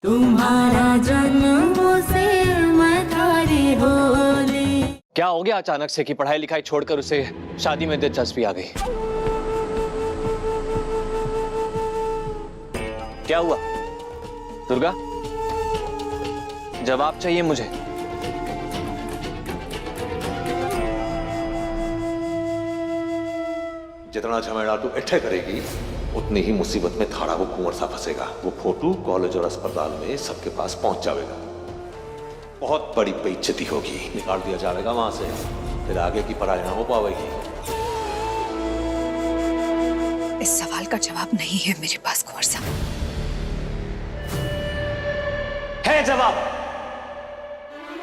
तुम्हारा जन्मों से मैं थारी होली। क्या हो गया अचानक से कि पढ़ाई लिखाई छोड़कर उसे शादी में दिलचस्पी आ गई? क्या हुआ दुर्गा? जवाब चाहिए मुझे। जितना झमेला तू इट्ठे करेगी उतनी ही मुसीबत में थाड़ा वो कुंवर सा फंसेगा। वो फोटो कॉलेज और अस्पताल में सबके पास पहुंच जाएगा। बहुत बड़ी बेइज्जती होगी, निकाल दिया जाएगा वहां से, फिर आगे की पढ़ाई ना हो पाएगी। इस सवाल का जवाब नहीं है मेरे पास कुंवर साहब। है जवाब,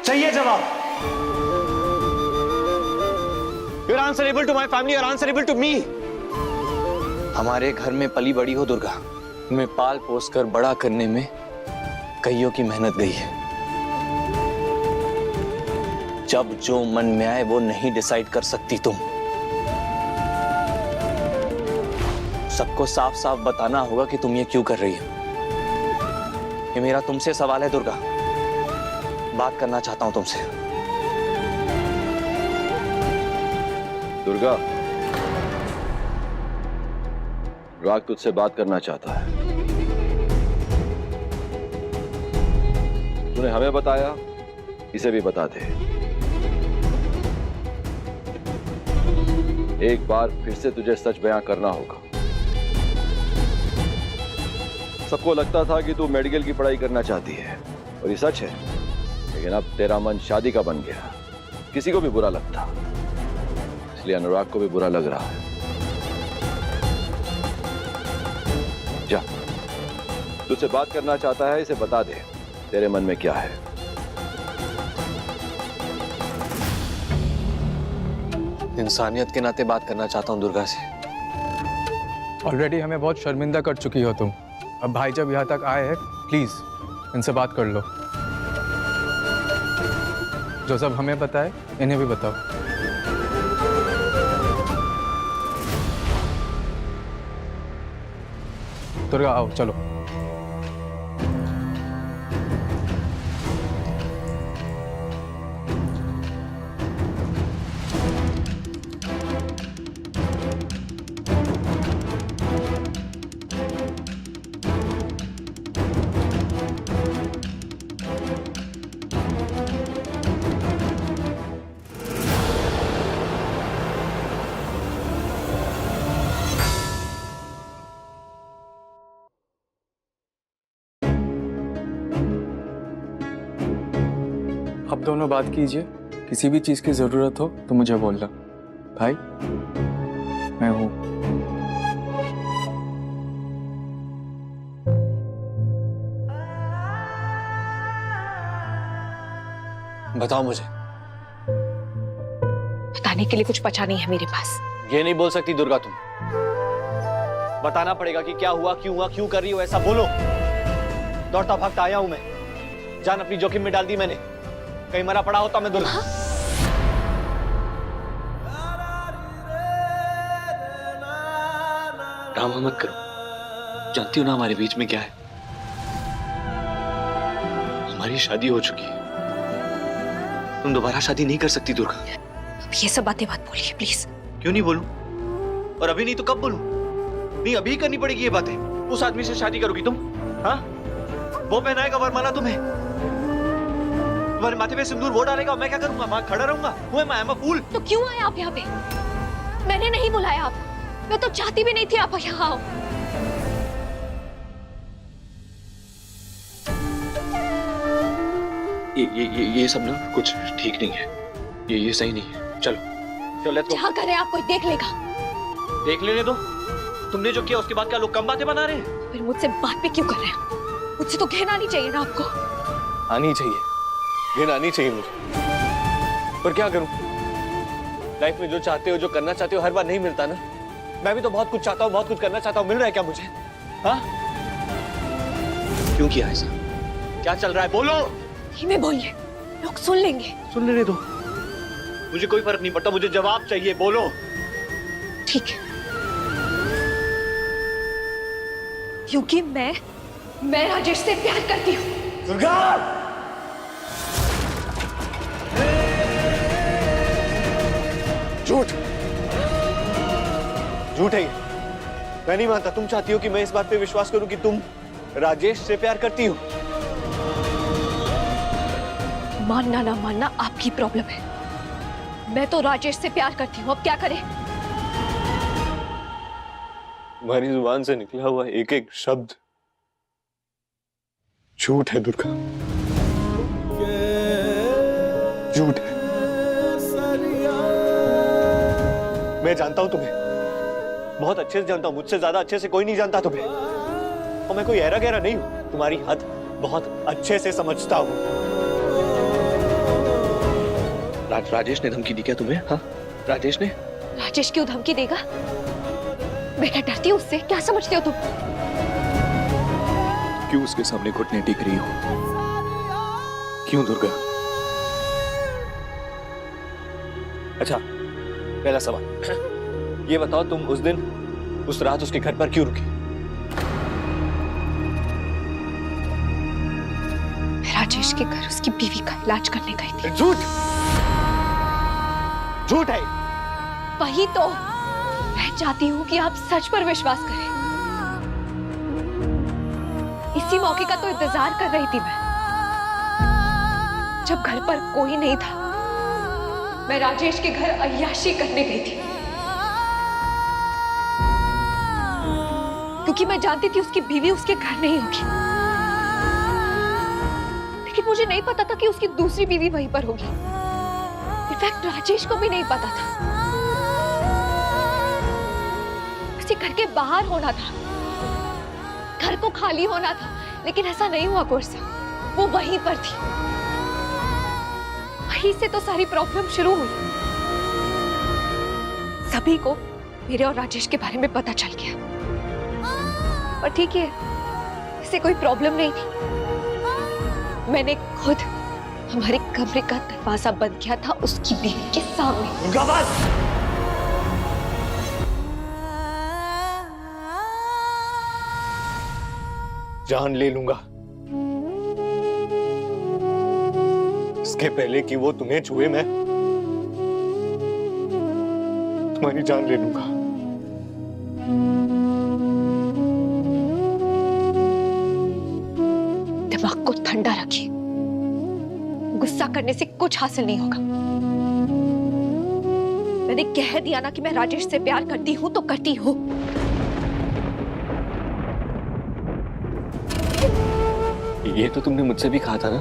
चाहिए जवाब। You're answerable to my family, you're answerable to me. हमारे घर में पली बड़ी हो दुर्गा, मैं पाल पोस कर बड़ा करने में कईयों की मेहनत गई है। जब जो मन में आए वो नहीं डिसाइड कर सकती तुम। सबको साफ साफ बताना होगा कि तुम ये क्यों कर रही हो। ये मेरा तुमसे सवाल है दुर्गा, बात करना चाहता हूं तुमसे। दुर्गा, राग तुझसे बात करना चाहता है। तूने हमें बताया, इसे भी बता दे। एक बार फिर से तुझे सच बयां करना होगा। सबको लगता था कि तू मेडिकल की पढ़ाई करना चाहती है और ये सच है, लेकिन अब तेरा मन शादी का बन गया। किसी को भी बुरा लगता, इसलिए अनुराग को भी बुरा लग रहा है। जा, तुझसे बात करना चाहता है, इसे बता दे तेरे मन में क्या है। इंसानियत के नाते बात करना चाहता हूं दुर्गा से। ऑलरेडी हमें बहुत शर्मिंदा कर चुकी हो तुम। अब भाई जब यहाँ तक आए हैं, प्लीज इनसे बात कर लो। जो सब हमें बताए इन्हें भी बताओ। दुर्गा आओ, चलो। अब दोनों बात कीजिए। किसी भी चीज की जरूरत हो तो मुझे बोलना। भाई, मैं हूं। बताओ मुझे। बताने के लिए कुछ बचा नहीं है मेरे पास। ये नहीं बोल सकती दुर्गा तुम। बताना पड़ेगा कि क्या हुआ, क्यों कर रही हो ऐसा, बोलो। दौड़ता भागता आया हूं मैं, जान अपनी जोखिम में डाल दी मैंने। कहीं मरा पड़ा होता मैं दुर्गा। ड्रामा मत करो, जानती हो ना हमारे बीच में क्या है। हमारी शादी हो चुकी है, तुम दोबारा शादी नहीं कर सकती दुर्गा। ये सब बातें मत बोलिए प्लीज। क्यों नहीं बोलूं? और अभी नहीं तो कब बोलूं? नहीं, अभी करनी पड़ेगी ये बातें। उस आदमी से शादी करोगी तुम? हाँ, वो पहनाएगा वरमाला तुम्हें, तुम्हारे माथे पे सिंदूर वो डालेगा, मैं क्या करूंगा? वहां खड़ा रहूंगा? मैं एम अ फूल। तो क्यों आए आप यहाँ पे? मैंने नहीं बुलाया आप, मैं तो चाहती भी नहीं थी आप यहाँ आओ। ये सब ना कुछ ठीक नहीं है। ये सही नहीं है। चलो लेट्स गो। जहाँ करे आप कोई देख लेगा। देख लेने दो। तुमने जो किया उसके बाद क्या लोग कम बातें बना रहे हैं? फिर मुझसे बात पे क्यों कर रहे हैं? मुझसे तो कहना नहीं चाहिए ना आपको। आनी चाहिए, घिन आनी चाहिए मुझे। पर क्या करूं? लाइफ में जो चाहते हो, जो करना चाहते हो, हर बार नहीं मिलता ना। मैं भी तो बहुत कुछ चाहता हूँ, बहुत कुछ करना चाहता हूँ। मिल रहा है क्या मुझे? हाँ, क्यों किया ऐसा? क्या चल रहा है? बोलो। धीमे बोलिए, लोग सुन लेंगे। सुन लेने दो, मुझे कोई फर्क नहीं पड़ता। मुझे जवाब चाहिए, बोलो। ठीक है, क्योंकि मैं मैं राजेश से प्यार करती हूँ। दुर्गा! झूठ, झूठ है ये। मैं नहीं मानता। तुम चाहती हो कि मैं इस बात पे विश्वास करूं कि तुम राजेश से प्यार करती हो? मानना ना मानना आपकी प्रॉब्लम है। मैं तो राजेश से प्यार करती हूँ, अब क्या करें? तुम्हारी जुबान से निकला हुआ एक एक शब्द झूठ है दुर्गा, झूठ है। मैं जानता हूं तुम्हें, बहुत अच्छे से जानता हूं। मुझसे ज्यादा अच्छे से कोई नहीं जानता तुम्हें। और मैं कोई ऐरा गहरा नहीं हूं। तुम्हारी हद बहुत अच्छे से समझता हूं। राजेश ने धमकी दी क्या तुम्हें? हाँ, राजेश ने? राजेश क्यों धमकी देगा? मैं क्या डरती हूँ उससे? क्या समझते हो तुम? क्यों उसके सामने घुटने टेक रही हो? क्यों दुर्गा? अच्छा, पहला सवाल ये बताओ, तुम उस दिन उस रात उसके घर पर क्यों रुकी? मैं राजेश के घर उसकी बीवी का इलाज करने गई थी। झूठ, झूठ है। वही तो मैं चाहती हूँ कि आप सच पर विश्वास करें। इसी मौके का तो इंतजार कर रही थी मैं। जब घर पर कोई नहीं था, मैं राजेश के घर अय्याशी करने गई थी, क्योंकि मैं जानती थी उसकी बीवी उसके घर नहीं होगी। लेकिन मुझे नहीं पता था कि उसकी दूसरी बीवी वहीं पर होगी। इनफैक्ट राजेश को भी नहीं पता था। उसे घर के बाहर होना था, घर को खाली होना था, लेकिन ऐसा नहीं हुआ कोर्सा। वो वहीं पर थी। वहीं से तो सारी प्रॉब्लम शुरू हुई। सभी को मेरे और राजेश के बारे में पता चल गया। और ठीक है, इससे कोई प्रॉब्लम नहीं थी। मैंने खुद हमारे कमरे का दरवाजा बंद किया था उसकी बीवी के सामने। जान ले लूंगा इसके पहले कि वो तुम्हें छुए, मैं तुम्हारी जान ले लूंगा। दिमाग को ठंडा रखिए। गुस्सा करने से कुछ हासिल नहीं होगा। मैंने कह दिया ना कि मैं राजेश से प्यार करती हूं तो करती हूं। ये तो तुमने मुझसे भी कहा था ना?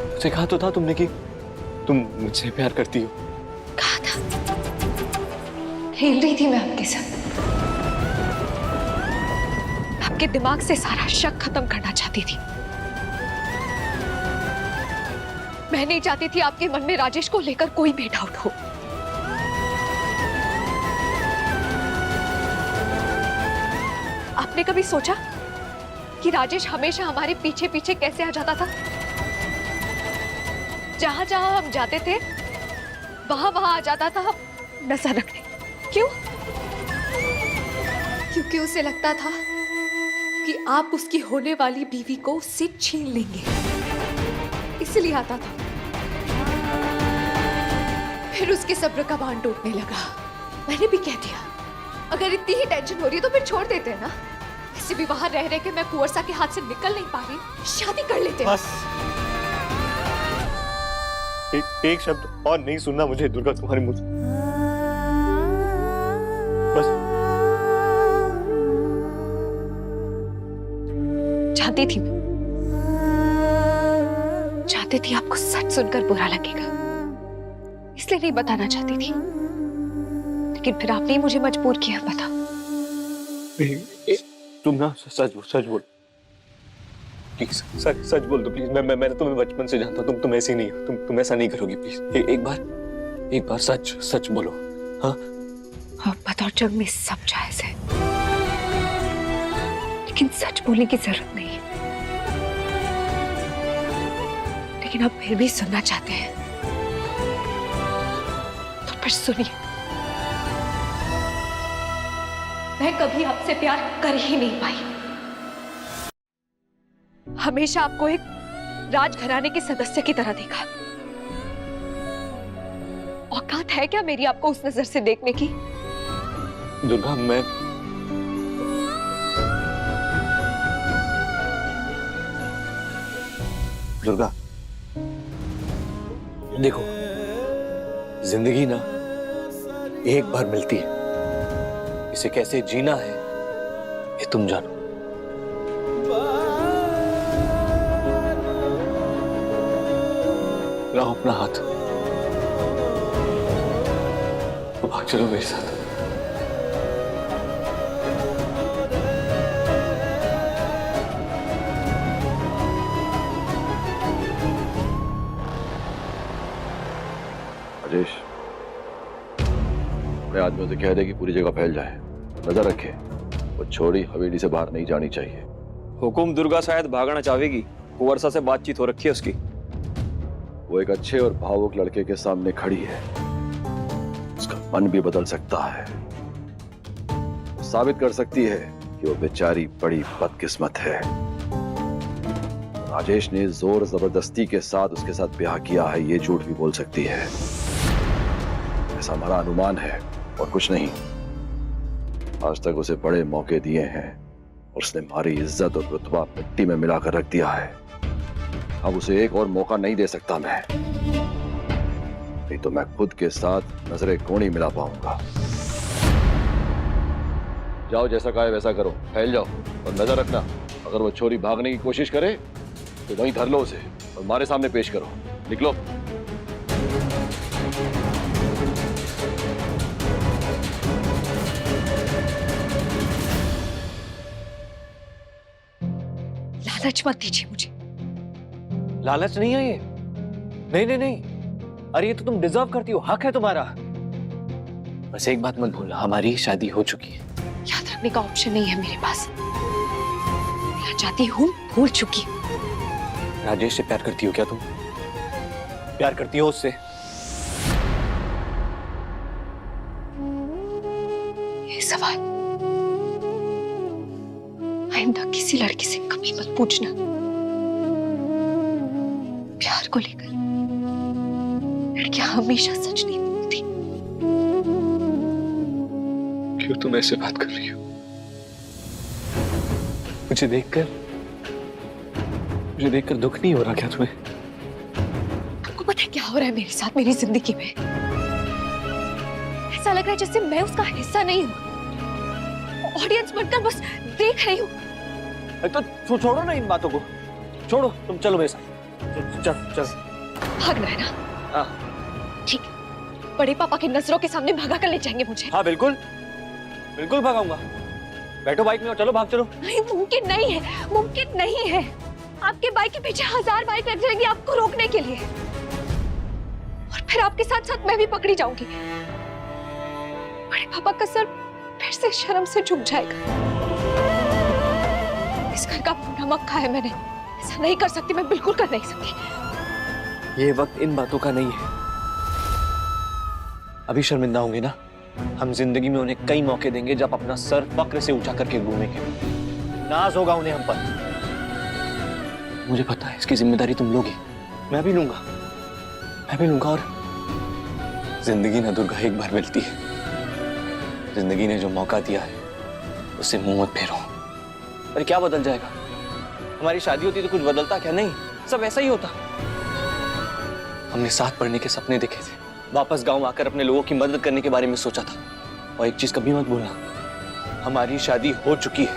मुझसे कहा तो था तुमने कि तुम मुझसे प्यार करती हो। कहा था। खेल रही थी मैं आपके साथ। आपके दिमाग से सारा शक खत्म करना चाहती थी। मैं नहीं चाहती थी आपके मन में राजेश को लेकर कोई भी डाउट हो। आपने कभी सोचा कि राजेश हमेशा हमारे पीछे पीछे कैसे आ जाता था? जहां जहां हम जाते थे वहां वहां आ जाता था नजर रखने। क्यों? क्योंकि उसे लगता था कि आप उसकी होने वाली बीवी को उससे छीन लेंगे, इसलिए आता था। फिर उसके सब्र का बांध टूटने लगा। मैंने भी कह दिया, अगर इतनी ही टेंशन हो रही है तो फिर छोड़ देते हैं ना। ऐसे भी बाहर रह रहे के मैं कुंवरसा के हाथ से निकल नहीं पा रही, शादी कर लेते हैं। बस एक शब्द और नहीं सुनना मुझे दुर्गा तुम्हारे मुंह से। बस चाहती थी मैं, चाहती थी आपको सच सुनकर बुरा लगेगा, इसलिए नहीं बताना चाहती थी। लेकिन फिर आपने ही मुझे मजबूर किया। बता। तुम ना सच बोल प्लीज। सच बोल दो प्लीज। मैंने तुम्हें बचपन से जानता हूँ। तुम ऐसी नहीं हो। तुम ऐसा नहीं करोगी प्लीज। एक बार सच बोलो। हाँ, मोहब्बत और जंग में सब जायज है, लेकिन सच बोलने की जरूरत नहीं है। लेकिन आप फिर भी सुनना चाहते हैं तो फिर सुनिए। मैं कभी आपसे प्यार कर ही नहीं पाई। हमेशा आपको एक राजघराने के सदस्य की तरह देखा। औकात है क्या मेरी आपको उस नजर से देखने की? दुर्गा, मैं दुर्गा देखो, जिंदगी ना एक बार मिलती है, इसे कैसे जीना है ये तुम जानो। लाओ अपना हाथ, तो भाग चलो मेरे साथ। राजेश, अपने आदमियों से कह दे कि पूरी जगह फैल जाए, नजर रखे वो छोरी हवेली से बाहर नहीं जानी चाहिए। हुकुम दुर्गा शायद भागना चाहेगी, कुंवरसा से बातचीत हो रखी है उसकी। वो एक अच्छे और भावुक लड़के के सामने खड़ी है, उसका मन भी बदल सकता है, साबित कर सकती है कि वो बेचारी बड़ी बदकिस्मत है। राजेश ने जोर जबरदस्ती के साथ उसके साथ ब्याह किया है, ये झूठ भी बोल सकती है। ऐसा हमारा अनुमान है और कुछ नहीं। आज तक उसे बड़े मौके दिए हैं और उसने हमारी इज्जत और रुतबा मिट्टी में मिलाकर रख दिया है। अब उसे एक और मौका नहीं दे सकता मैं, नहीं तो मैं खुद के साथ नजरें कौन ही मिला पाऊंगा। जाओ, जैसा कहा है वैसा करो, फैल जाओ और नजर रखना, अगर वो छोरी भागने की कोशिश करे तो वहीं धर लो उसे और हमारे सामने पेश करो। निकलो। लालच मत दीजिए मुझे। लालच नहीं है ये, नहीं नहीं नहीं, अरे ये तो तुम डिजर्व करती हो, हक है तुम्हारा। बस एक बात मत भूलना, हमारी शादी हो चुकी है। याद रखने का ऑप्शन नहीं है मेरे पास। मैं चाहती हूँ, भूल चुकी हूँ। राजेश से प्यार करती हो क्या तुम? प्यार करती हो उससे? ये सवाल आइंदा किसी लड़की से कभी मत पूछना। प्यार को लेकर लड़कियां हमेशा सच नहीं बोलती। क्यों तुम ऐसे बात कर रही हो? मुझे देखकर दुख नहीं हो रहा क्या तुम्हें? आपको पता है क्या हो रहा है मेरे साथ, मेरी जिंदगी में? ऐसा लग रहा है जैसे मैं उसका हिस्सा नहीं हूं, ऑडियंस बनकर बस देख रही हूं। तो छोड़ो ना इन बातों को, छोड़ो, तुम चलो मेरे साथ। चल। भागना है ना? हाँ ठीक है, बड़े पापा की नजरों के सामने भगा कर ले जाएंगे मुझे। हाँ बिल्कुल भगाऊंगा। बैठो बाइक में और चलो, भाग चलो। नहीं, मुमकिन नहीं है, मुमकिन नहीं है। आपके बाइक के पीछे 1000 बाइक लग जाएंगी आपको रोकने के लिए, और फिर आपके साथ साथ मैं भी पकड़ी जाऊंगी। बड़े पापा का सर फिर से शर्म से झुक जाएगा। इस घर का नमक खाया मैंने, ऐसा नहीं कर सकती, मैं बिल्कुल कर नहीं सकती। ये वक्त इन बातों का नहीं है। अभी शर्मिंदा होंगे ना, हम जिंदगी में उन्हें कई मौके देंगे जब अपना सर फक्र से ऊंचा करके घूमेंगे। नाज होगा उन्हें हम पर। मुझे पता है इसकी जिम्मेदारी तुम लोगी, मैं भी लूंगा। और जिंदगी ना दुर्गा एक बार मिलती है, जिंदगी ने जो मौका दिया है उससे मुंह मत फेरो। अरे क्या बदल जाएगा? हमारी शादी होती तो कुछ बदलता क्या? नहीं, सब ऐसा ही होता। हमने साथ पढ़ने के सपने देखे थे, वापस गांव आकर अपने लोगों की मदद करने के बारे में सोचा था। और एक चीज कभी मत भूलना, हमारी शादी हो चुकी है,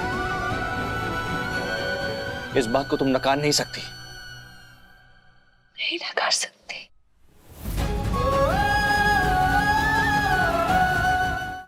इस बात को तुम नकार नहीं सकती। नहीं नकार सकती।